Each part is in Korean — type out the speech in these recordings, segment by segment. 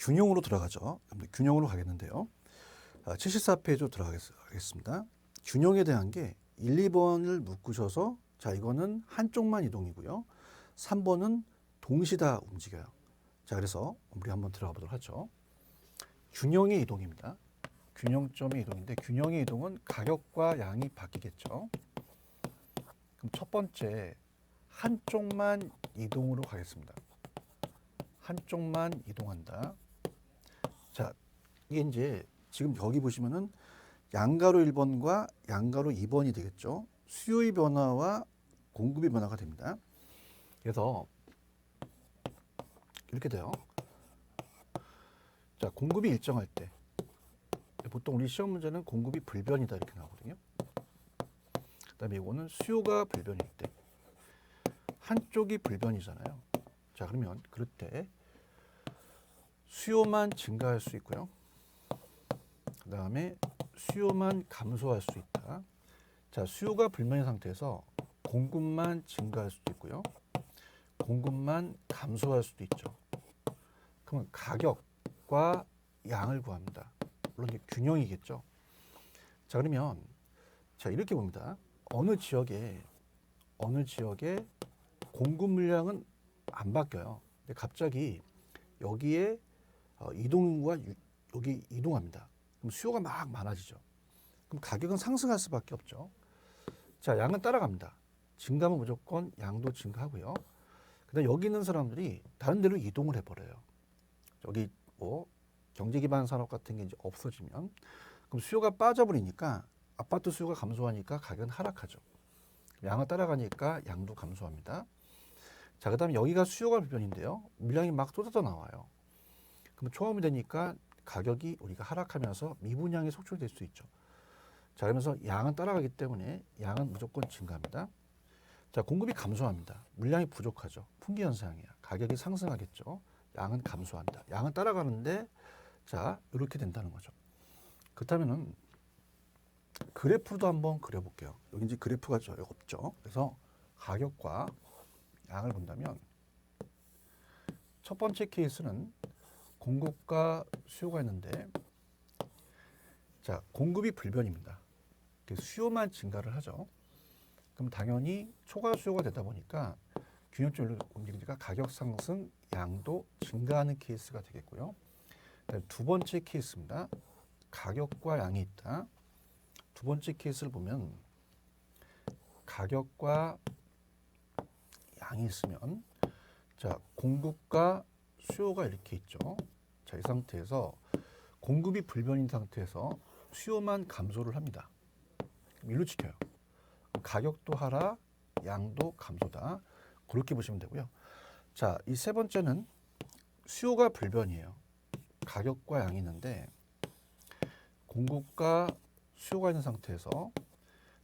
균형으로 들어가죠. 균형으로 가겠는데요. 74페이지로 들어가겠습니다. 균형에 대한 게 1, 2번을 묶으셔서 자 이거는 한쪽만 이동이고요. 3번은 동시다 움직여요. 자 그래서 우리 한번 들어가 보도록 하죠. 균형의 이동입니다. 균형점의 이동인데 균형의 이동은 가격과 양이 바뀌겠죠. 그럼 첫 번째 한쪽만 이동으로 가겠습니다. 한쪽만 이동한다. 자, 이게 이제 지금 여기 보시면은 양가로 1번과 양가로 2번이 되겠죠. 수요의 변화와 공급의 변화가 됩니다. 그래서 이렇게 돼요. 자, 공급이 일정할 때 보통 우리 시험 문제는 공급이 불변이다 이렇게 나오거든요. 그다음에 이거는 수요가 불변일 때 한쪽이 불변이잖아요. 자, 그러면 그럴 때 수요만 증가할 수 있고요. 그 다음에 수요만 감소할 수 있다. 자, 수요가 불변인 상태에서 공급만 증가할 수도 있고요. 공급만 감소할 수도 있죠. 그러면 가격과 양을 구합니다. 물론 이게 균형이겠죠. 자, 그러면 자 이렇게 봅니다. 어느 지역에 공급 물량은 안 바뀌어요. 근데 갑자기 여기에 이동과 여기 이동합니다. 그럼 수요가 막 많아지죠. 그럼 가격은 상승할 수밖에 없죠. 자, 양은 따라갑니다. 증가하면 무조건 양도 증가하고요. 그다음 여기 있는 사람들이 다른 데로 이동을 해버려요. 여기 뭐 경제 기반 산업 같은 게 이제 없어지면 그럼 수요가 빠져버리니까 아파트 수요가 감소하니까 가격은 하락하죠. 양을 따라가니까 양도 감소합니다. 자, 그다음에 여기가 수요가 불변인데요. 물량이 막 쏟아져 나와요. 그럼 초험이 되니까 가격이 우리가 하락하면서 미분양이 속출될 수 있죠. 자, 그러면서 양은 따라가기 때문에 양은 무조건 증가합니다. 자, 공급이 감소합니다. 물량이 부족하죠. 풍기 현상이야. 가격이 상승하겠죠. 양은 감소한다. 양은 따라가는데 자, 이렇게 된다는 거죠. 그렇다면은 그래프도 한번 그려볼게요. 여기 이제 그래프가 없죠. 그래서 가격과 양을 본다면 첫 번째 케이스는 공급과 수요가 있는데 자, 공급이 불변입니다. 수요만 증가를 하죠. 그럼 당연히 초과 수요가 되다 보니까 균형점을 움직이니까 가격 상승, 양도 증가하는 케이스가 되겠고요. 두 번째 케이스입니다. 가격과 양이 있다. 두 번째 케이스를 보면 가격과 양이 있으면 자, 공급과 수요가 이렇게 있죠. 자, 이 상태에서 공급이 불변인 상태에서 수요만 감소를 합니다. 일로 지켜요. 가격도 하락, 양도 감소다. 그렇게 보시면 되고요. 자, 이 세 번째는 수요가 불변이에요. 가격과 양이 있는데 공급과 수요가 있는 상태에서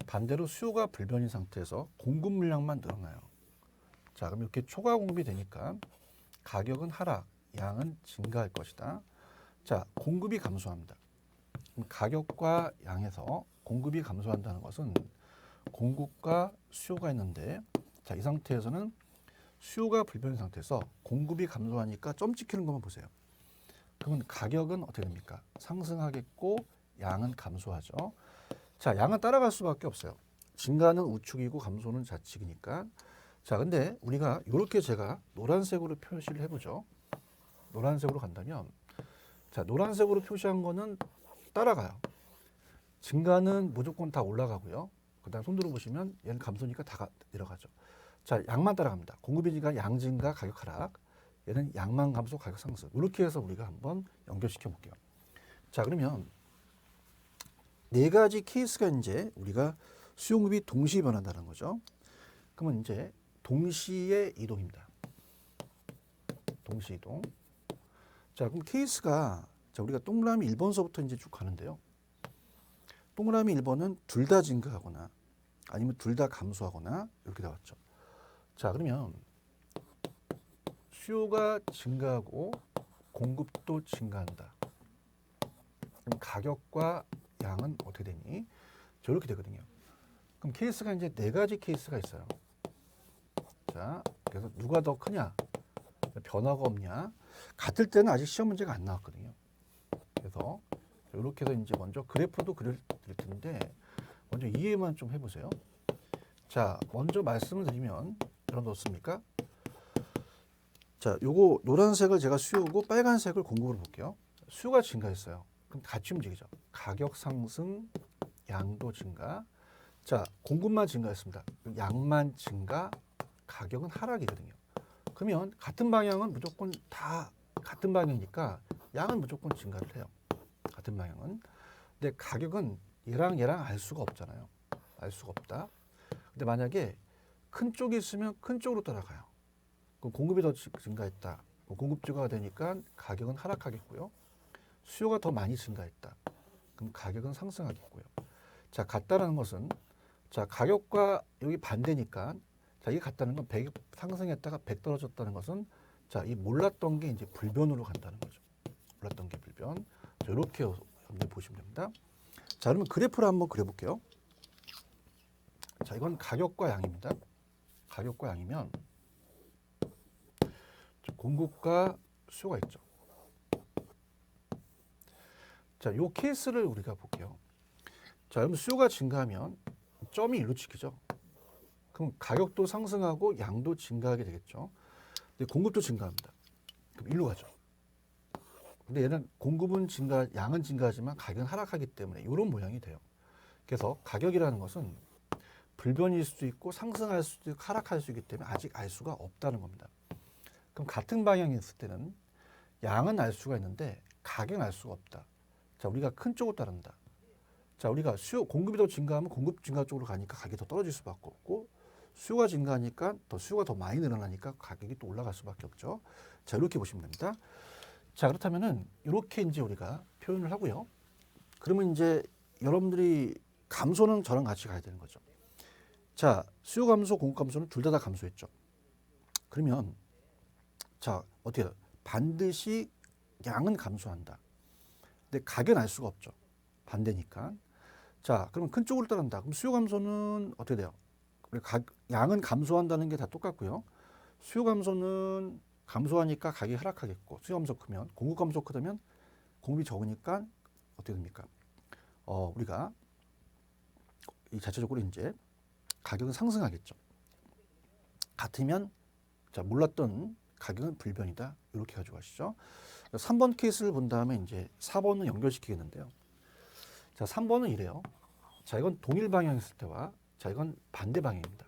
반대로 수요가 불변인 상태에서 공급 물량만 늘어나요. 자, 그럼 이렇게 초과 공급이 되니까 가격은 하락, 양은 증가할 것이다. 자, 공급이 감소합니다. 그럼 가격과 양에서 공급이 감소한다는 것은 공급과 수요가 있는데 자, 이 상태에서는 수요가 불변인 상태에서 공급이 감소하니까 점 찍히는 것만 보세요. 그러면 가격은 어떻게 됩니까? 상승하겠고 양은 감소하죠. 자, 양은 따라갈 수밖에 없어요. 증가는 우측이고 감소는 좌측이니까. 자, 근데 우리가 이렇게 제가 노란색으로 표시를 해보죠. 노란색으로 간다면 자, 노란색으로 표시한 거는 따라가요. 증가는 무조건 다 올라가고요. 그 다음 손 들어보시면 얘는 감소니까 다 내려가죠. 자, 양만 따라갑니다. 공급이니까 양 증가, 가격 하락. 얘는 양만 감소, 가격 상승. 이렇게 해서 우리가 한번 연결시켜 볼게요. 자, 그러면 네 가지 케이스가 이제 우리가 수요공급이 동시에 변한다는 거죠. 그러면 이제 동시에 이동입니다. 동시 이동. 자, 그럼 케이스가 자, 우리가 동그라미 1번서부터 이제 쭉 가는데요. 동그라미 1번은 둘 다 증가하거나 아니면 둘 다 감소하거나 이렇게 나왔죠. 자, 그러면 수요가 증가하고 공급도 증가한다. 그럼 가격과 양은 어떻게 되니? 저렇게 되거든요. 그럼 케이스가 이제 네 가지 케이스가 있어요. 자, 그래서 누가 더 크냐? 변화가 없냐? 같을 때는 아직 시험 문제가 안 나왔거든요. 그래서 이렇게 해서 이제 먼저 그래프도 그릴 텐데 먼저 이해만 좀 해보세요. 자, 먼저 말씀을 드리면 여러분 어떻습니까? 자, 요거 노란색을 제가 수요고 빨간색을 공급으로 볼게요. 수요가 증가했어요. 그럼 같이 움직이죠. 가격 상승, 양도 증가. 자, 공급만 증가했습니다. 양만 증가, 가격은 하락이거든요. 그러면 같은 방향은 무조건 다 같은 방향이니까 양은 무조건 증가를 해요. 같은 방향은. 근데 가격은 얘랑 알 수가 없잖아요. 알 수가 없다. 근데 만약에 큰 쪽이 있으면 큰 쪽으로 따라가요. 그럼 공급이 더 증가했다. 공급 증가가 되니까 가격은 하락하겠고요. 수요가 더 많이 증가했다. 그럼 가격은 상승하겠고요. 자, 같다라는 것은 자, 가격과 여기 반대니까 자, 이게 같다는 건 100 상승했다가 100 떨어졌다는 것은 자, 이 몰랐던 게 이제 불변으로 간다는 거죠. 몰랐던 게 불변. 자, 이렇게 여러분들 보시면 됩니다. 자, 그러면 그래프를 한번 그려볼게요. 자, 이건 가격과 양입니다. 가격과 양이면 공급과 수요가 있죠. 자, 요 케이스를 우리가 볼게요. 자, 그럼 수요가 증가하면 점이 일로 찍히죠. 그럼 가격도 상승하고 양도 증가하게 되겠죠. 근데 공급도 증가합니다. 그럼 일로 가죠. 근데 얘는 공급은 증가, 양은 증가하지만 가격은 하락하기 때문에 이런 모양이 돼요. 그래서 가격이라는 것은 불변일 수도 있고 상승할 수도 있고 하락할 수 있기 때문에 아직 알 수가 없다는 겁니다. 그럼 같은 방향이 있을 때는 양은 알 수가 있는데 가격은 알 수가 없다. 자, 우리가 큰 쪽으로 따른다. 자, 우리가 공급이 더 증가하면 공급 증가 쪽으로 가니까 가격이 더 떨어질 수밖에 없고 수요가 증가하니까 수요가 더 많이 늘어나니까 가격이 또 올라갈 수밖에 없죠. 자, 이렇게 보시면 됩니다. 자, 그렇다면은 이렇게 이제 우리가 표현을 하고요. 그러면 이제 여러분들이 감소는 저랑 같이 가야 되는 거죠. 자, 수요 감소, 공급 감소는 둘 다 감소했죠. 그러면 자, 어떻게 해요? 반드시 양은 감소한다. 근데 가격은 알 수가 없죠. 반대니까. 자, 그러면 큰 쪽으로 따른다. 그럼 수요 감소는 어떻게 돼요? 양은 감소한다는 게 다 똑같고요. 수요 감소는 감소하니까 가격이 하락하겠고, 수요 감소 크면, 공급 감소 크다면 공급이 적으니까 어떻게 됩니까? 우리가 이 자체적으로 이제 가격은 상승하겠죠. 같으면 자, 몰랐던 가격은 불변이다. 이렇게 가져가시죠. 3번 케이스를 본 다음에 이제 4번은 연결시키겠는데요. 자, 3번은 이래요. 자, 이건 동일 방향이었을 때와 자, 이건 반대 방향입니다.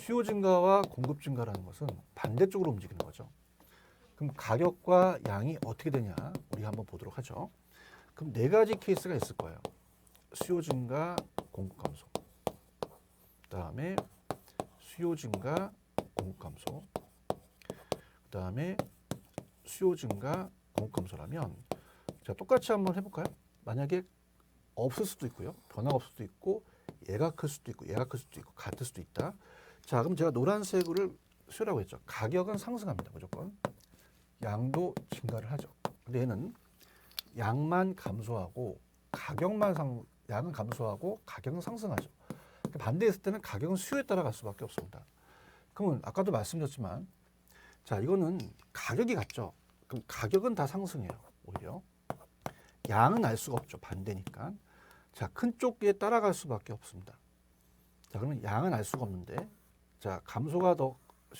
수요 증가와 공급 증가라는 것은 반대쪽으로 움직이는 거죠. 그럼 가격과 양이 어떻게 되냐 우리가 한번 보도록 하죠. 그럼 네 가지 케이스가 있을 거예요. 수요 증가, 공급 감소. 그다음에 수요 증가, 공급 감소. 그다음에 수요 증가, 공급 감소라면 자, 똑같이 한번 해볼까요? 만약에 없을 수도 있고요. 변화가 없을 수도 있고 얘가 클 수도 있고 얘가 클 수도 있고 같을 수도 있다. 자, 그럼 제가 노란색을 수요라고 했죠. 가격은 상승합니다. 무조건. 양도 증가를 하죠. 근데 얘는 양만 감소하고 양은 감소하고 가격은 상승하죠. 반대했을 때는 가격은 수요에 따라갈 수밖에 없습니다. 그러면 아까도 말씀드렸지만 자, 이거는 가격이 같죠. 그럼 가격은 다 상승해요. 오히려. 양은 알 수가 없죠. 반대니까. 자, 큰 쪽에 따라갈 수밖에 없습니다. 자, 그러면 양은 알 수가 없는데 자,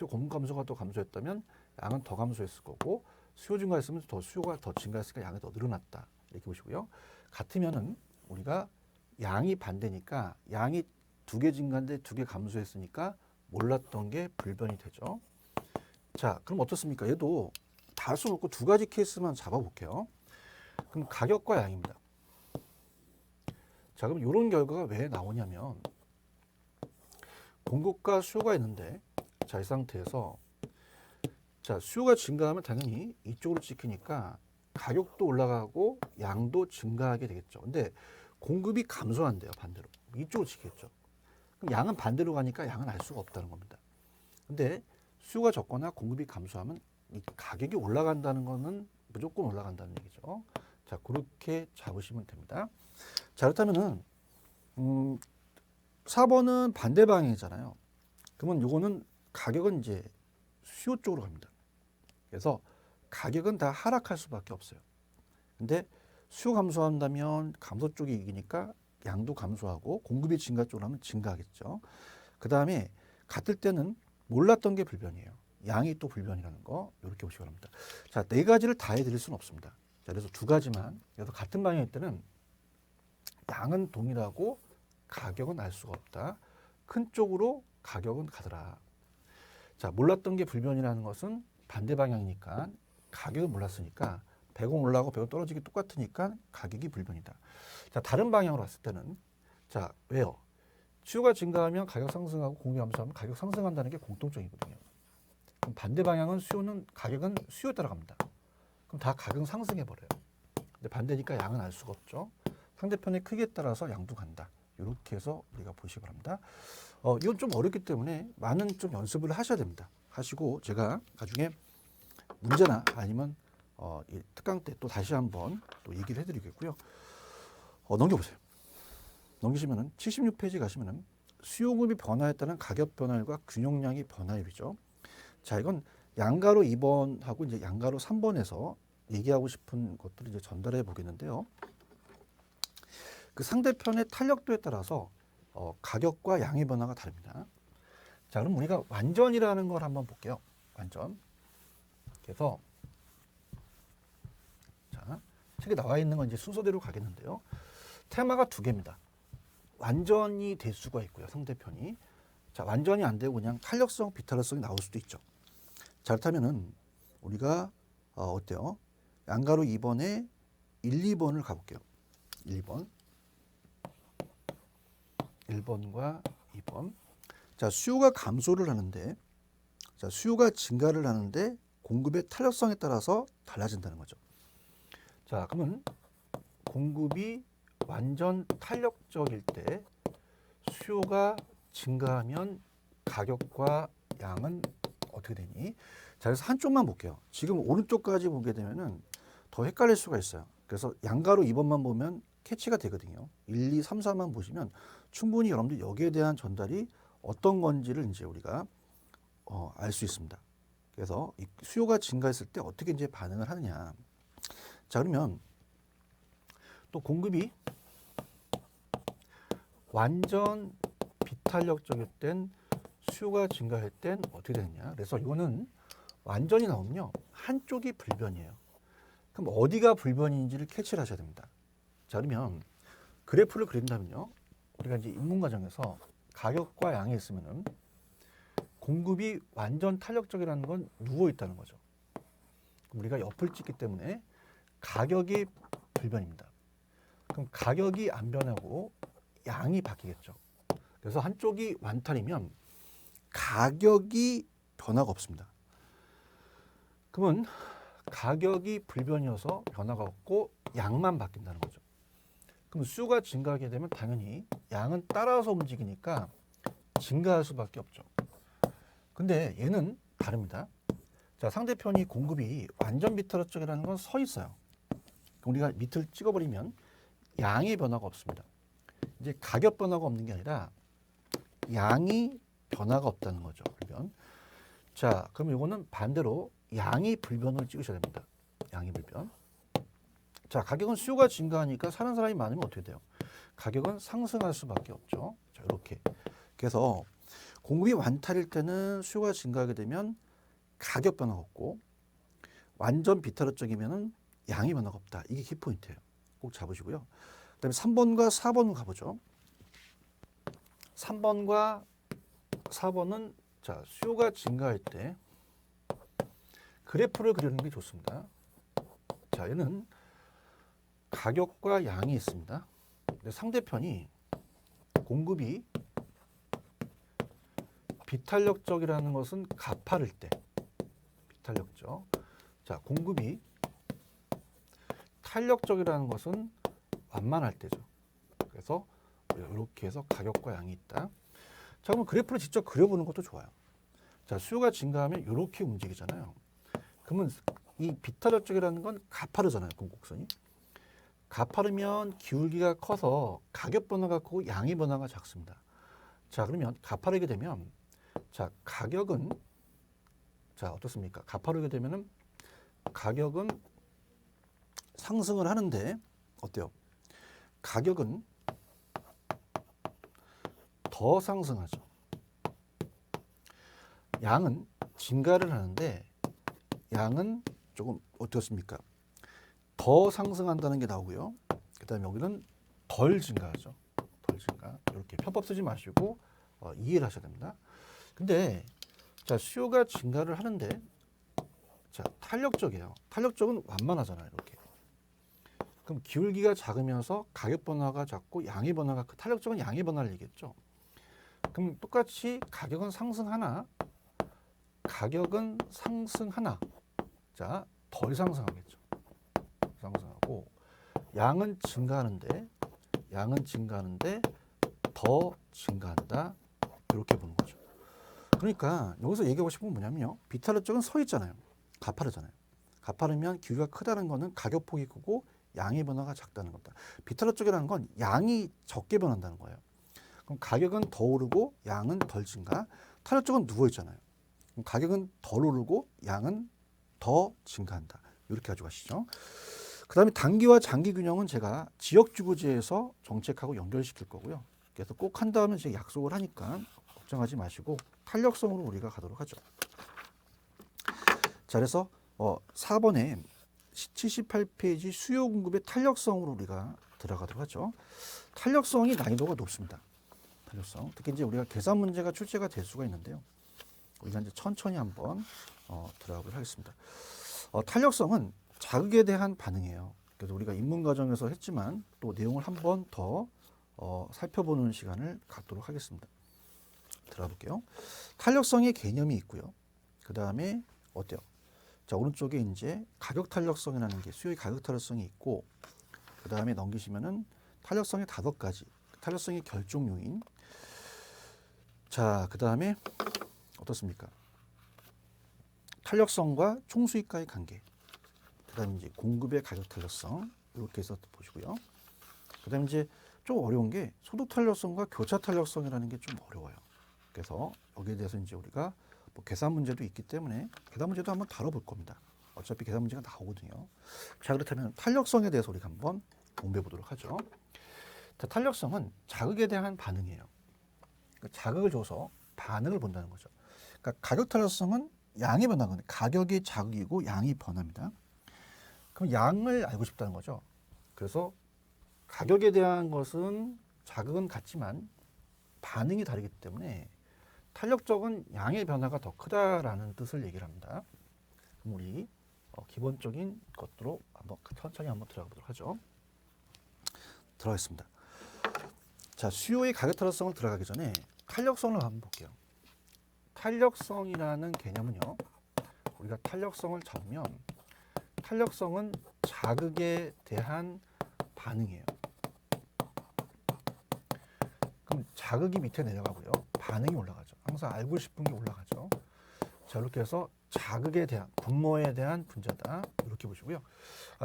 공급 감소가 더 감소했다면 양은 더 감소했을 거고 수요 증가했으면 수요가 더 증가했으니까 양이 더 늘어났다. 이렇게 보시고요. 같으면은 우리가 양이 반대니까 양이 2개 증가인데 2개 감소했으니까 몰랐던 게 불변이 되죠. 자, 그럼 어떻습니까? 얘도 다 할 수는 없고 두 가지 케이스만 잡아볼게요. 그럼 가격과 양입니다. 자, 그럼 이런 결과가 왜 나오냐면 공급과 수요가 있는데 자, 이 상태에서 자, 수요가 증가하면 당연히 이쪽으로 찍히니까 가격도 올라가고 양도 증가하게 되겠죠. 근데 공급이 감소한대요. 반대로. 이쪽으로 찍히겠죠. 그럼 양은 반대로 가니까 양은 알 수가 없다는 겁니다. 근데 수요가 적거나 공급이 감소하면 이 가격이 올라간다는 거는 무조건 올라간다는 얘기죠. 자, 그렇게 잡으시면 됩니다. 자, 그렇다면은 4번은 반대 방향이잖아요. 그러면 요거는 가격은 이제 수요 쪽으로 갑니다. 그래서 가격은 다 하락할 수밖에 없어요. 근데 수요 감소한다면 감소 쪽이 이기니까 양도 감소하고 공급이 증가 쪽으로 하면 증가하겠죠. 그 다음에 같을 때는 몰랐던 게 불변이에요. 양이 또 불변이라는 거 이렇게 보시기 바랍니다. 자, 네 가지를 다 해드릴 수는 없습니다. 자, 그래서 두 가지만. 그래서 같은 방향일 때는 양은 동일하고 가격은 알 수가 없다. 큰 쪽으로 가격은 가더라. 자, 몰랐던 게 불변이라는 것은 반대 방향이니까 가격은 몰랐으니까 100원 올라가고 100원 떨어지기 똑같으니까 가격이 불변이다. 자, 다른 방향으로 봤을 때는 자, 왜요? 수요가 증가하면 가격 상승하고 공급이 감소하면 가격 상승한다는 게 공통점이거든요. 그럼 반대 방향은 가격은 수요에 따라갑니다. 그럼 다 가격은 상승해 버려요. 근데 반대니까 양은 알 수가 없죠. 상대편의 크기에 따라서 양도 간다. 이렇게 해서 우리가 보시기 바랍니다. 이건 좀 어렵기 때문에 많은 좀 연습을 하셔야 됩니다. 하시고 제가 나중에 문제나 아니면 이 특강 때 또 다시 한번 또 얘기를 해드리겠고요. 넘겨보세요. 넘기시면은 76페이지 가시면은 수요금이 변화에 따른 가격 변화율과 균형량이 변화율이죠. 자, 이건 양가로 2번하고 이제 양가로 3번에서 얘기하고 싶은 것들을 이제 전달해 보겠는데요. 그 상대편의 탄력도에 따라서 가격과 양의 변화가 다릅니다. 자, 그럼 우리가 완전이라는 걸 한번 볼게요. 완전. 그래서 자, 책에 나와 있는 건 이제 순서대로 가겠는데요. 테마가 두 개입니다. 완전히 될 수가 있고요. 상대편이. 자, 완전히 안 되고 그냥 탄력성, 비탄력성이 나올 수도 있죠. 자, 그렇다면은 우리가 어때요? 양가로 2번에 1, 2번을 가볼게요. 1번. 1번과 2번. 자, 수요가 감소를 하는데, 자, 수요가 증가를 하는데 공급의 탄력성에 따라서 달라진다는 거죠. 자, 그러면 공급이 완전 탄력적일 때 수요가 증가하면 가격과 양은 어떻게 되니? 자, 그래서 한쪽만 볼게요. 지금 오른쪽까지 보게 되면은 더 헷갈릴 수가 있어요. 그래서 양가로 2번만 보면 캐치가 되거든요. 1, 2, 3, 4만 보시면 충분히 여러분들 여기에 대한 전달이 어떤 건지를 이제 우리가 알 수 있습니다. 그래서 이 수요가 증가했을 때 어떻게 이제 반응을 하느냐. 자, 그러면 또 공급이 완전 비탄력적일 땐 수요가 증가할 땐 어떻게 되느냐. 그래서 이거는 완전히 나오면요. 한쪽이 불변이에요. 그럼 어디가 불변인지를 캐치를 하셔야 됩니다. 자, 그러면 그래프를 그린다면요. 우리가 이제 입문 과정에서 가격과 양이 있으면은 공급이 완전 탄력적이라는 건 누워 있다는 거죠. 우리가 옆을 찍기 때문에 가격이 불변입니다. 그럼 가격이 안 변하고 양이 바뀌겠죠. 그래서 한쪽이 완탄이면 가격이 변화가 없습니다. 그러면 가격이 불변이어서 변화가 없고 양만 바뀐다는 거죠. 그럼 수요가 증가하게 되면 당연히 양은 따라서 움직이니까 증가할 수밖에 없죠. 근데 얘는 다릅니다. 자, 상대편이 공급이 완전 비탄력적이라는 건 서 있어요. 우리가 밑을 찍어버리면 양의 변화가 없습니다. 이제 가격 변화가 없는 게 아니라 양이 변화가 없다는 거죠. 불변. 자, 그럼 이거는 반대로 양이 불변을 찍으셔야 됩니다. 양이 불변. 자, 가격은 수요가 증가하니까 사는 사람이 많으면 어떻게 돼요? 가격은 상승할 수밖에 없죠. 자, 이렇게. 그래서 공급이 완탈일 때는 수요가 증가하게 되면 가격 변화가 없고 완전 비탄력적이면은 양의 변화가 없다. 이게 키포인트예요. 꼭 잡으시고요. 그다음에 3번과 4번 가보죠. 3번과 4번은 자, 수요가 증가할 때 그래프를 그리는 게 좋습니다. 자, 얘는 가격과 양이 있습니다. 근데 상대편이 공급이 비탄력적이라는 것은 가파를 때 비탄력적. 자, 공급이 탄력적이라는 것은 완만할 때죠. 그래서 이렇게 해서 가격과 양이 있다. 자, 그러면 그래프를 직접 그려보는 것도 좋아요. 자, 수요가 증가하면 이렇게 움직이잖아요. 그러면 이 비탄력적이라는 건 가파르잖아요. 공곡선이. 가파르면 기울기가 커서 가격 변화가 크고 양의 변화가 작습니다. 자, 그러면 가파르게 되면 자, 가격은 자, 어떻습니까? 가파르게 되면은 가격은 상승을 하는데 어때요? 가격은 더 상승하죠. 양은 증가를 하는데 양은 조금 어떻습니까? 더 상승한다는 게 나오고요. 그다음에 여기는 덜 증가하죠. 덜 증가. 이렇게 편법 쓰지 마시고 이해를 하셔야 됩니다. 근데 자, 수요가 증가를 하는데 자, 탄력적이에요. 탄력적은 완만하잖아요. 이렇게. 그럼 기울기가 작으면서 가격 변화가 작고 양의 변화가 탄력적은 양의 변화를 얘기했죠. 그럼 똑같이 가격은 상승하나 가격은 상승하나 자, 덜 상승하겠죠. 상승하고 양은 증가하는데 더 증가한다. 이렇게 보는 거죠. 그러니까 여기서 얘기하고 싶은 건 뭐냐면요. 비탈 쪽은 서 있잖아요. 가파르잖아요. 가파르면 기울기가 크다는 거는 가격폭이 크고 양의 변화가 작다는 겁니다. 비탈 쪽이라는 건 양이 적게 변한다는 거예요. 그럼 가격은 더 오르고 양은 덜 증가. 탄력 쪽은 누워 있잖아요. 그럼 가격은 덜 오르고 양은 더 증가한다. 이렇게 가지고 가시죠. 그 다음에 단기와 장기 균형은 제가 지역주거지에서 정책하고 연결시킬 거고요. 그래서 꼭 한다면 제가 약속을 하니까 걱정하지 마시고 탄력성으로 우리가 가도록 하죠. 자, 그래서 4번에 78페이지 수요 공급의 탄력성으로 우리가 들어가도록 하죠. 탄력성이 난이도가 높습니다. 탄력성. 특히 이제 우리가 계산 문제가 출제가 될 수가 있는데요. 우리가 이제 천천히 한번 들어가도록 하겠습니다. 탄력성은 자극에 대한 반응이에요. 그래서 우리가 입문 과정에서 했지만 또 내용을 한번 더 살펴보는 시간을 갖도록 하겠습니다. 들어가 볼게요. 탄력성의 개념이 있고요. 그 다음에 어때요? 자, 오른쪽에 이제 가격 탄력성이라는 게 수요의 가격 탄력성이 있고, 그 다음에 넘기시면은 탄력성의 5가지, 탄력성의 결정 요인. 자, 그 다음에 어떻습니까? 탄력성과 총수익과의 관계. 그 다음에 이제 공급의 가격 탄력성. 이렇게 해서 보시고요. 그 다음에 이제 좀 어려운 게 소득 탄력성과 교차 탄력성이라는 게 좀 어려워요. 그래서 여기에 대해서 이제 우리가 뭐 계산 문제도 있기 때문에 계산 문제도 한번 다뤄볼 겁니다. 어차피 계산 문제가 나오거든요. 자, 그렇다면 탄력성에 대해서 우리가 한번 공부해 보도록 하죠. 자, 탄력성은 자극에 대한 반응이에요. 그러니까 자극을 줘서 반응을 본다는 거죠. 그러니까 가격 탄력성은 양이 변화거든요. 가격이 자극이고 양이 변합니다. 그럼 양을 알고 싶다는 거죠. 그래서 가격에 대한 것은 자극은 같지만 반응이 다르기 때문에 탄력적은 양의 변화가 더 크다라는 뜻을 얘기를 합니다. 그럼 우리 기본적인 것으로 한번 천천히 한번 들어가 보도록 하죠. 들어가겠습니다. 자, 수요의 가격 탄력성을 들어가기 전에 탄력성을 한번 볼게요. 탄력성이라는 개념은요. 우리가 탄력성을 잡으면 탄력성은 자극에 대한 반응이에요. 그럼 자극이 밑에 내려가고요. 반응이 올라가죠. 항상 알고 싶은 게 올라가죠. 자, 이렇게 해서 자극에 대한, 분모에 대한 분자다. 이렇게 보시고요.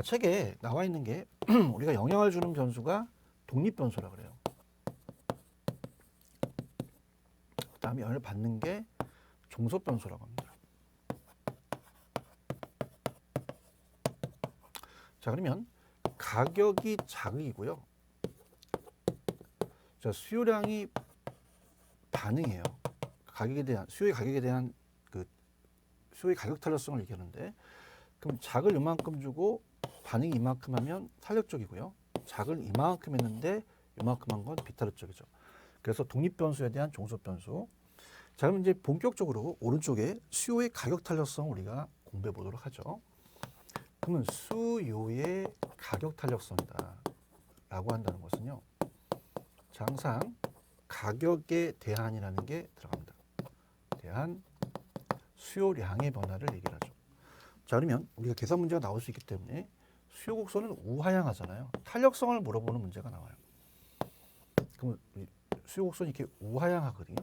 책에 나와 있는 게 우리가 영향을 주는 변수가 독립변수라고 그래요. 그 다음에 영향을 받는 게 종속변수라고 합니다. 자, 그러면 가격이 자극이고요. 자, 수요량이 반응이에요. 가격에 대한 수요의 가격에 대한 그 수요의 가격 탄력성을 얘기하는데, 그럼 자극을 이만큼 주고 반응이 이만큼 하면 탄력적이고요. 자극을 이만큼 했는데 이만큼 한 건 비탄력적이죠. 그래서 독립변수에 대한 종속변수. 자, 그럼 이제 본격적으로 오른쪽에 수요의 가격 탄력성 우리가 공부해 보도록 하죠. 그러면 수요의 가격 탄력성이다 라고 한다는 것은요. 자, 항상 가격에 대한이라는 게 들어갑니다. 대한 수요량의 변화를 얘기를 하죠. 자, 그러면 우리가 계산 문제가 나올 수 있기 때문에 수요 곡선은 우하향하잖아요. 탄력성을 물어보는 문제가 나와요. 그럼 수요 곡선이 이렇게 우하향하거든요.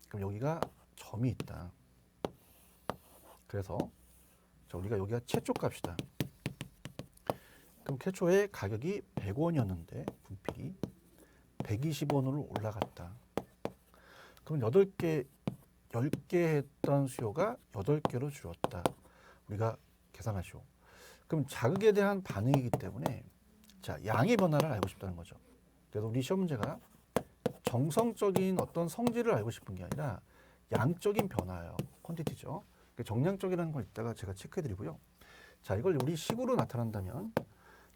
그럼 여기가 점이 있다. 그래서 자, 우리가 여기가 최초 값이다. 그럼 최초에 가격이 100원이었는데 분필이 120원으로 올라갔다. 그럼 10개 했던 수요가 8개로 줄었다. 우리가 계산하시오. 그럼 자극에 대한 반응이기 때문에 자, 양의 변화를 알고 싶다는 거죠. 그래서 우리 시험 문제가 정성적인 어떤 성질을 알고 싶은 게 아니라 양적인 변화예요. 퀀티티죠. 정량적이라는 걸 이따가 제가 체크해 드리고요. 자, 이걸 우리 식으로 나타난다면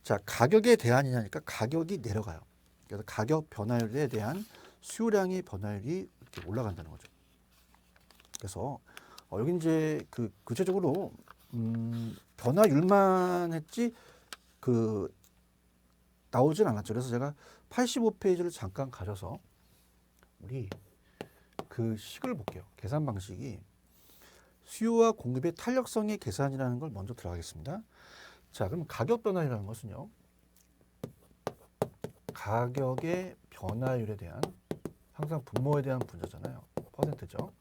자, 가격에 대한이냐니까 가격이 내려가요. 그래서 가격 변화율에 대한 수요량의 변화율이 이렇게 올라간다는 거죠. 그래서 여기 이제 그 구체적으로 변화율만 했지 그 나오진 않았죠. 그래서 제가 85페이지를 잠깐 가셔서 우리 그 식을 볼게요. 계산 방식이 수요와 공급의 탄력성의 계산이라는 걸 먼저 들어가겠습니다. 자, 그럼 가격 변화율이라는 것은요. 가격의 변화율에 대한 항상 분모에 대한 분자잖아요. 퍼센트죠.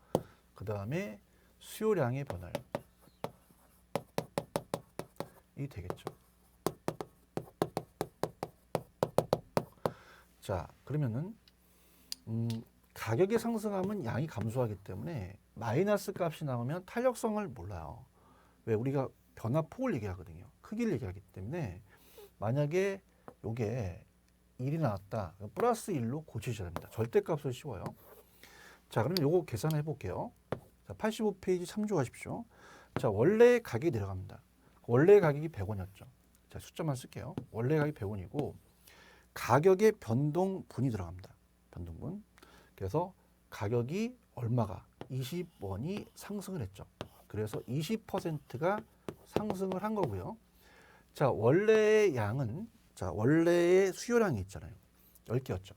그 다음에 수요량의 변화율 이 되겠죠. 자, 그러면은 가격이 상승하면 양이 감소하기 때문에 마이너스 값이 나오면 탄력성을 몰라요. 왜? 우리가 변화폭을 얘기하거든요. 크기를 얘기하기 때문에 만약에 요게 1이 나왔다. 플러스 1로 고치셔야 됩니다. 절대값을 씌워요. 자, 그러면 요거 계산해 볼게요. 자, 85페이지 참조하십시오. 자, 원래 가격이 내려갑니다. 원래 가격이 100원이었죠. 자, 숫자만 쓸게요. 원래 가격이 100원이고 가격의 변동분이 들어갑니다. 변동분. 그래서 가격이 얼마가 20원이 상승을 했죠. 그래서 20%가 상승을 한 거고요. 자, 원래의 양은 자, 원래의 수요량이 있잖아요. 10개였죠.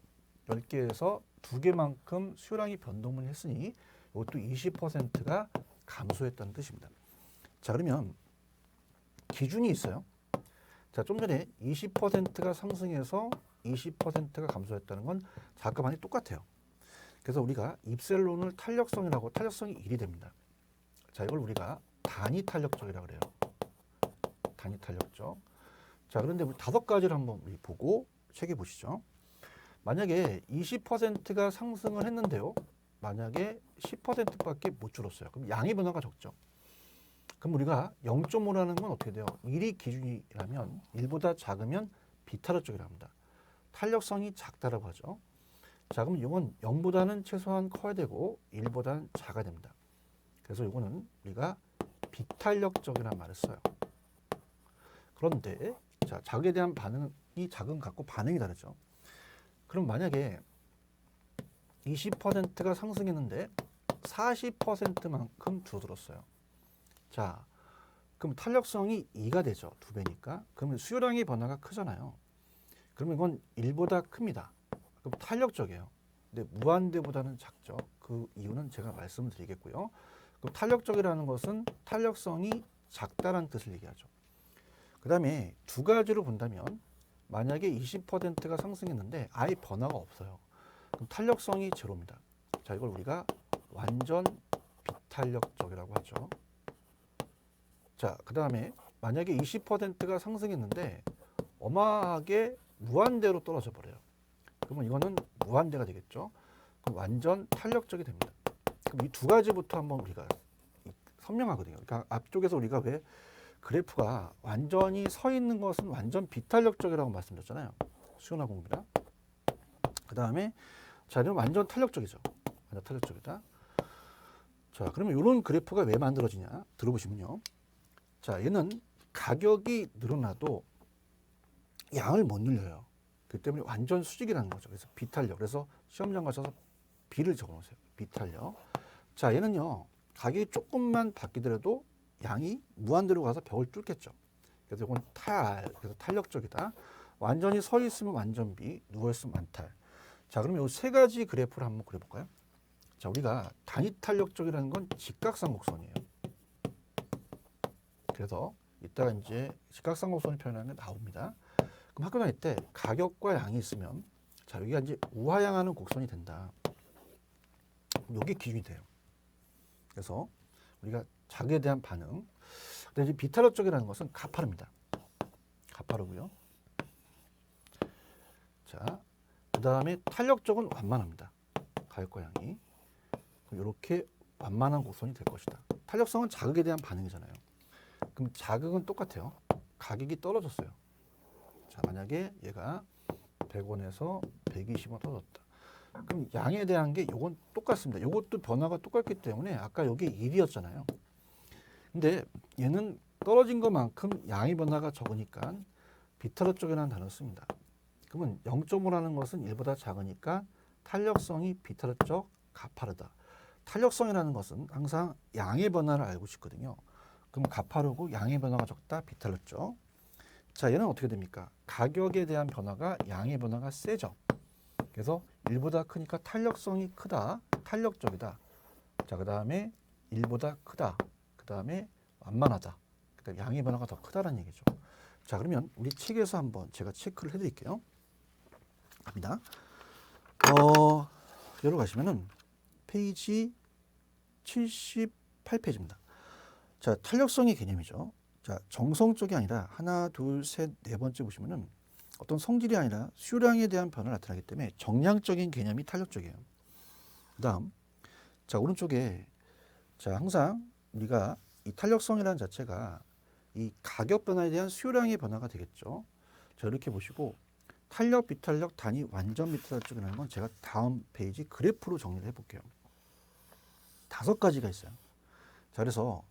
10개에서 2개만큼 수요량이 변동을 했으니 이것도 20%가 감소했다는 뜻입니다. 자, 그러면 기준이 있어요. 자, 좀 전에 20%가 상승해서 20%가 감소했다는 건 자그만이 똑같아요. 그래서 우리가 입셀론을 탄력성이라고 탄력성이 1이 됩니다. 자, 이걸 우리가 단위 탄력적이라고 그래요. 단위 탄력적. 자, 그런데 우리 5가지를 한번 우리 보고 체크해 보시죠. 만약에 20%가 상승을 했는데요. 만약에 10%밖에 못 줄었어요. 그럼 양의 변화가 적죠. 그럼 우리가 0.5라는 건 어떻게 돼요? 1이 기준이라면 1보다 작으면 비탄력적이라고 합니다. 탄력성이 작다라고 하죠. 자, 그럼 이건 0보다는 최소한 커야 되고 1보다는 작아야 됩니다. 그래서 이거는 우리가 비탄력적이라는 말을 써요. 그런데 자, 자극에 대한 반응이 작은 갖고 반응이 다르죠. 그럼 만약에 20%가 상승했는데 40%만큼 줄어들었어요. 자, 그럼 탄력성이 2가 되죠. 2배니까. 그러면 수요량의 변화가 크잖아요. 그러면 이건 1보다 큽니다. 그럼 탄력적이에요. 근데 무한대보다는 작죠. 그 이유는 제가 말씀을 드리겠고요. 그럼 탄력적이라는 것은 탄력성이 작다라는 뜻을 얘기하죠. 그 다음에 2가지로 본다면 만약에 20%가 상승했는데 아예 변화가 없어요. 그럼 탄력성이 제로입니다. 자, 이걸 우리가 완전 비탄력적이라고 하죠. 자, 그 다음에 만약에 20%가 상승했는데 어마하게 무한대로 떨어져 버려요. 그러면 이거는 무한대가 되겠죠. 그럼 완전 탄력적이 됩니다. 그럼 이 2가지부터 한번 우리가 선명하거든요. 그러니까 앞쪽에서 우리가 왜 그래프가 완전히 서 있는 것은 완전 비탄력적이라고 말씀드렸잖아요. 수요나 공급이다. 그 다음에 자, 이건 완전 탄력적이죠. 완전 탄력적이다. 자, 그러면 이런 그래프가 왜 만들어지냐 들어보시면요. 자, 얘는 가격이 늘어나도 양을 못 늘려요. 그 때문에 완전 수직이라는 거죠. 그래서 비탄력. 그래서 시험장 가셔서 B를 적어놓으세요. 비탄력. 자, 얘는요. 가격이 조금만 바뀌더라도 양이 무한대로 가서 벽을 뚫겠죠. 그래서 이건 그래서 탄력적이다. 완전히 서 있으면 완전 비, 누워 있으면 완탈. 자, 그러면 이 3가지 그래프를 한번 그려볼까요? 자, 우리가 단위 탄력적이라는 건 직각삼각선이에요. 그래서 이따가 이제 직각삼각선을 표현하는 게 나옵니다. 그럼 학교 다닐 때 가격과 양이 있으면 자, 여기가 이제 우하향하는 곡선이 된다. 이게 기준이 돼요. 그래서 우리가 자극에 대한 반응. 근데 이제 비탄력적이라는 것은 가파릅니다. 가파르고요. 자, 그 다음에 탄력적은 완만합니다. 가격과 양이. 이렇게 완만한 곡선이 될 것이다. 탄력성은 자극에 대한 반응이잖아요. 그럼 자극은 똑같아요. 가격이 떨어졌어요. 자, 만약에 얘가 100원에서 120원 떨어졌다. 그럼 양에 대한 게 요건 똑같습니다. 요것도 변화가 똑같기 때문에 아까 여기 1이었잖아요. 근데 얘는 떨어진 것만큼 양의 변화가 적으니까 비타르 쪽이라는 단어를 씁니다. 그러면 0.5라는 것은 1보다 작으니까 탄력성이 비타르 쪽 가파르다. 탄력성이라는 것은 항상 양의 변화를 알고 싶거든요. 그럼 가파르고 양의 변화가 적다 비타르 쪽. 자, 얘는 어떻게 됩니까? 가격에 대한 변화가 양의 변화가 세죠. 그래서 1보다 크니까 탄력성이 크다. 탄력적이다. 자, 그 다음에 1보다 크다. 그 다음에 완만하다. 그 다음에 양의 변화가 더 크다라는 얘기죠. 자, 그러면 우리 책에서 한번 제가 체크를 해드릴게요. 갑니다. 여기로 가시면은 페이지 78페이지입니다. 자, 탄력성의 개념이죠. 자, 정성적이 아니라 하나, 둘, 셋, 네 번째 보시면은 어떤 성질이 아니라 수요량에 대한 변화가 나타나기 때문에 정량적인 개념이 탄력적이에요. 그다음, 자, 오른쪽에 자, 항상 우리가 이 탄력성이라는 자체가 이 가격 변화에 대한 수요량의 변화가 되겠죠. 자, 이렇게 보시고 탄력, 비탄력, 단위, 완전 비탄력 쪽이라는 건 제가 다음 페이지 그래프로 정리를 해볼게요. 5가지가 있어요. 자, 그래서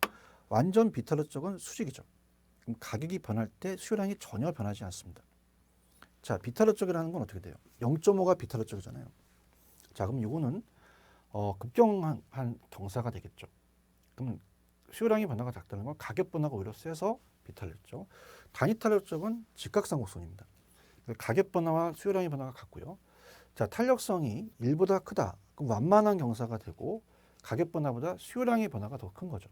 완전 비탄력 쪽은 수직이죠. 그럼 가격이 변할 때 수요량이 전혀 변하지 않습니다. 자, 비탄력 쪽이라는 건 어떻게 돼요? 0.5가 비탄력 쪽이잖아요. 자, 그럼 이거는 급경한 경사가 되겠죠. 그럼 수요량의 변화가 작다는 건 가격 변화가 오히려 세서 비탄력적. 단위 탄력적은 직각삼각선입니다. 가격 변화와 수요량의 변화가 같고요. 자, 탄력성이 1보다 크다. 그럼 완만한 경사가 되고 가격 변화보다 수요량의 변화가 더 큰 거죠.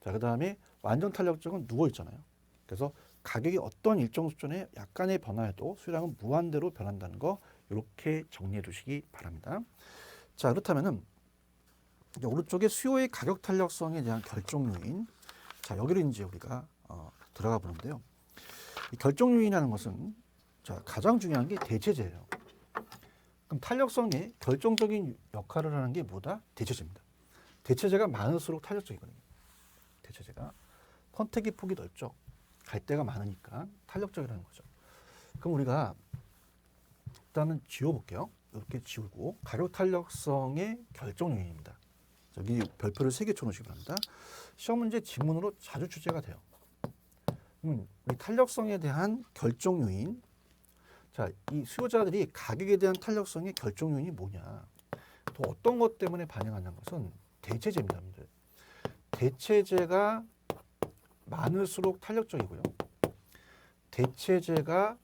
자, 그 다음에 완전 탄력적은 누워 있잖아요. 그래서 가격이 어떤 일정 수준의 약간의 변화에도 수요량은 무한대로 변한다는 거 이렇게 정리해 두시기 바랍니다. 자, 그렇다면은 오른쪽에 수요의 가격 탄력성에 대한 결정 요인. 자, 여기를 이제 우리가 들어가 보는데요. 이 결정 요인이라는 것은 자, 가장 중요한 게 대체제예요. 그럼 탄력성에 결정적인 역할을 하는 게 뭐다? 대체제입니다. 대체제가 많을수록 탄력적이거든요. 대체제가 선택의 폭이 넓죠. 갈 데가 많으니까 탄력적이라는 거죠. 그럼 우리가 일단은 지워볼게요. 이렇게 지우고 가격 탄력성의 결정 요인입니다. 여기 별표를 3개 쳐놓으시기 바랍니다. 시험 문제 지문으로 자주 출제가 돼요. 우리 탄력성에 대한 결정 요인. 자, 이 수요자들이 가격에 대한 탄력성의 결정 요인이 뭐냐? 또 어떤 것 때문에 반영하는 것은 대체제입니다, 여러분들. 대체제가 많을수록 탄력적이고요. 대체제가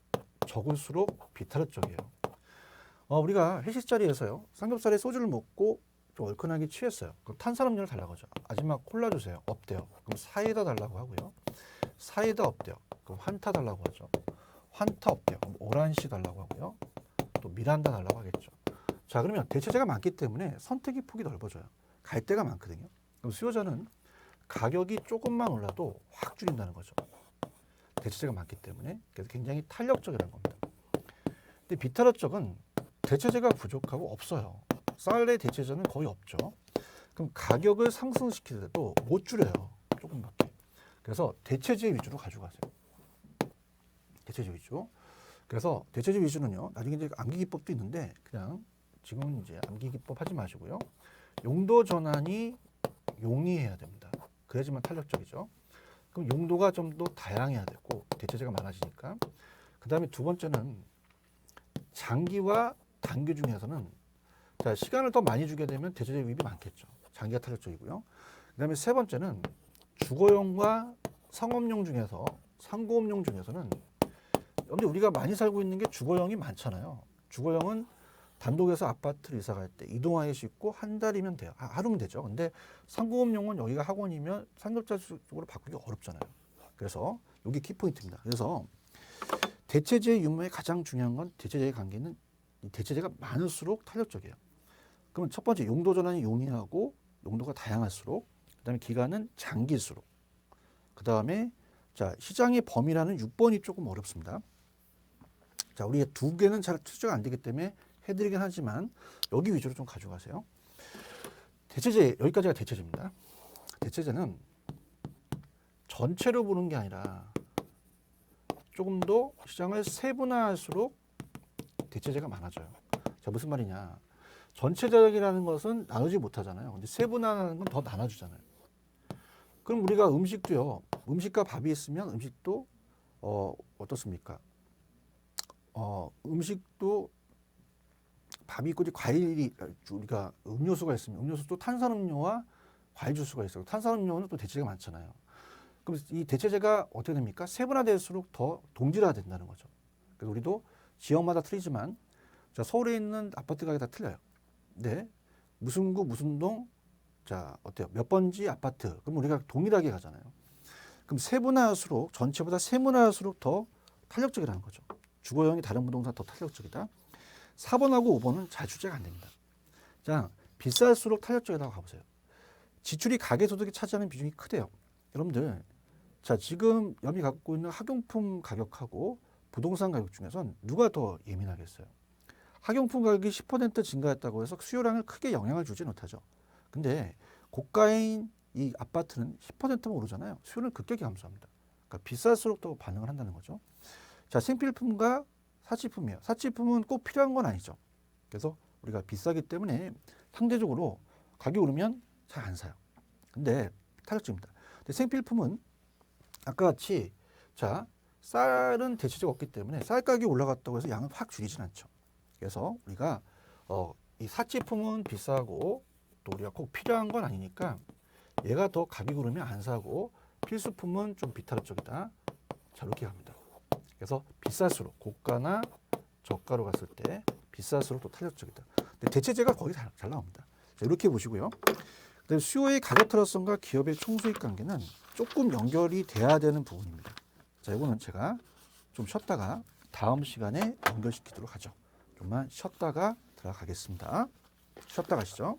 적을수록 비탄력적이에요. 우리가 회식 자리에서요, 삼겹살에 소주를 먹고 좀 얼큰하게 취했어요. 그럼 탄산음료를 달라고 하죠. 아줌마 콜라 주세요. 없대요. 그럼 사이다 달라고 하고요. 사이다 없대요. 그럼 환타 달라고 하죠. 환타 없대요. 그럼 오란시 달라고 하고요. 또 미란다 달라고 하겠죠. 자, 그러면 대체제가 많기 때문에 선택의 폭이 넓어져요. 갈 데가 많거든요. 그럼 수요자는 가격이 조금만 올라도 확 줄인다는 거죠. 대체제가 많기 때문에. 그래서 굉장히 탄력적이라는 겁니다. 근데 비타르 쪽은 대체제가 부족하고 없어요. 쌀의 대체제는 거의 없죠. 그럼 가격을 상승시키더라도 못 줄여요. 조금밖에. 그래서 대체제 위주로 가져가세요. 대체제 위주. 그래서 대체제 위주는요. 나중에 이제 암기기법도 있는데 그냥 지금은 이제 암기기법 하지 마시고요. 용도 전환이 용이해야 됩니다. 그래야지만 탄력적이죠. 그럼 용도가 좀 더 다양해야 되고 대체제가 많아지니까. 그 다음에 두 번째는 장기와 단기 중에서는 자, 시간을 더 많이 주게 되면 대체제 유입이 많겠죠. 장기가 탄력적이고요. 그 다음에 세 번째는 주거용과 상업용 중에서 상고업용 중에서는 근데 우리가 많이 살고 있는 게 주거용이 많잖아요. 주거용은 단독에서 아파트를 이사 갈 때 이동하기 쉽고 한 달이면 돼요. 하루면 되죠. 근데 상고업용은 여기가 학원이면 삼겹살 쪽으로 바꾸기 어렵잖아요. 그래서 여기 키포인트입니다. 그래서 대체제 유무의 가장 중요한 건 대체제의 관계는 이 대체제가 많을수록 탄력적이에요. 그러면 첫 번째 용도 전환이 용이하고 용도가 다양할수록, 그다음에 기간은 장기일수록, 그다음에 자, 시장의 범위라는 6번이 조금 어렵습니다. 자, 우리 두 개는 잘 출제가 안 되기 때문에 해드리긴 하지만 여기 위주로 좀 가져가세요. 대체제, 여기까지가 대체제입니다. 대체제는 전체로 보는 게 아니라 조금 더 시장을 세분화할수록 대체재가 많아져요. 자, 무슨 말이냐? 전체적이라는 것은 나누지 못하잖아요. 근데 세분화하는 건 더 나눠주잖아요. 그럼 우리가 음식도요. 음식과 밥이 있으면 음식도 어떻습니까? 음식도 밥이 있고 이제 과일이 우리가 음료수가 있으면 음료수도 탄산음료와 과일 주스가 있어요. 탄산음료는 또 대체재가 많잖아요. 그럼 이 대체재가 어떻게 됩니까? 세분화될수록 더 동질화된다는 거죠. 그래서 우리도 지역마다 틀리지만 자, 서울에 있는 아파트 가격이 다 틀려요. 네. 무슨 구 무슨 동, 자 어때요? 몇 번지 아파트. 그럼 우리가 동일하게 가잖아요. 그럼 세분화할수록 전체보다 세분화할수록 더 탄력적이라는 거죠. 주거형이 다른 부동산 더 탄력적이다. 4번하고 5번은 잘 출제가 안 됩니다. 자, 비쌀수록 탄력적이라고 가보세요. 지출이 가계소득이 차지하는 비중이 크대요. 여러분들, 자 지금 염이 갖고 있는 학용품 가격하고 부동산 가격 중에선 누가 더 예민하겠어요? 학용품 가격이 10% 증가했다고 해서 수요량을 크게 영향을 주지 못하죠. 근데 고가인 이 아파트는 10%만 오르잖아요. 수요는 급격히 감소합니다. 그러니까 비쌀수록 더 반응을 한다는 거죠. 자, 생필품과 사치품이에요. 사치품은 꼭 필요한 건 아니죠. 그래서 우리가 비싸기 때문에 상대적으로 가격이 오르면 잘 안 사요. 근데 타격적입니다. 근데 생필품은 아까 같이 자 쌀은 대체재가 없기 때문에 쌀 가격이 올라갔다고 해서 양은 확 줄이진 않죠. 그래서 우리가 이 사치품은 비싸고 또 우리가 꼭 필요한 건 아니니까 얘가 더 가격이 오르면 안 사고 필수품은 좀 비타르적이다. 자 이렇게 갑니다. 그래서 비쌀수록 고가나 저가로 갔을 때 비쌀수록 또 탄력적이다. 근데 대체재가 거의 잘 나옵니다. 자, 이렇게 보시고요. 그다음에 수요의 가격 타락성과 기업의 총수익 관계는 조금 연결이 돼야 되는 부분입니다. 자, 이거는 제가 좀 쉬었다가 다음 시간에 연결시키도록 하죠. 좀만 쉬었다가 들어가겠습니다. 쉬었다 가시죠.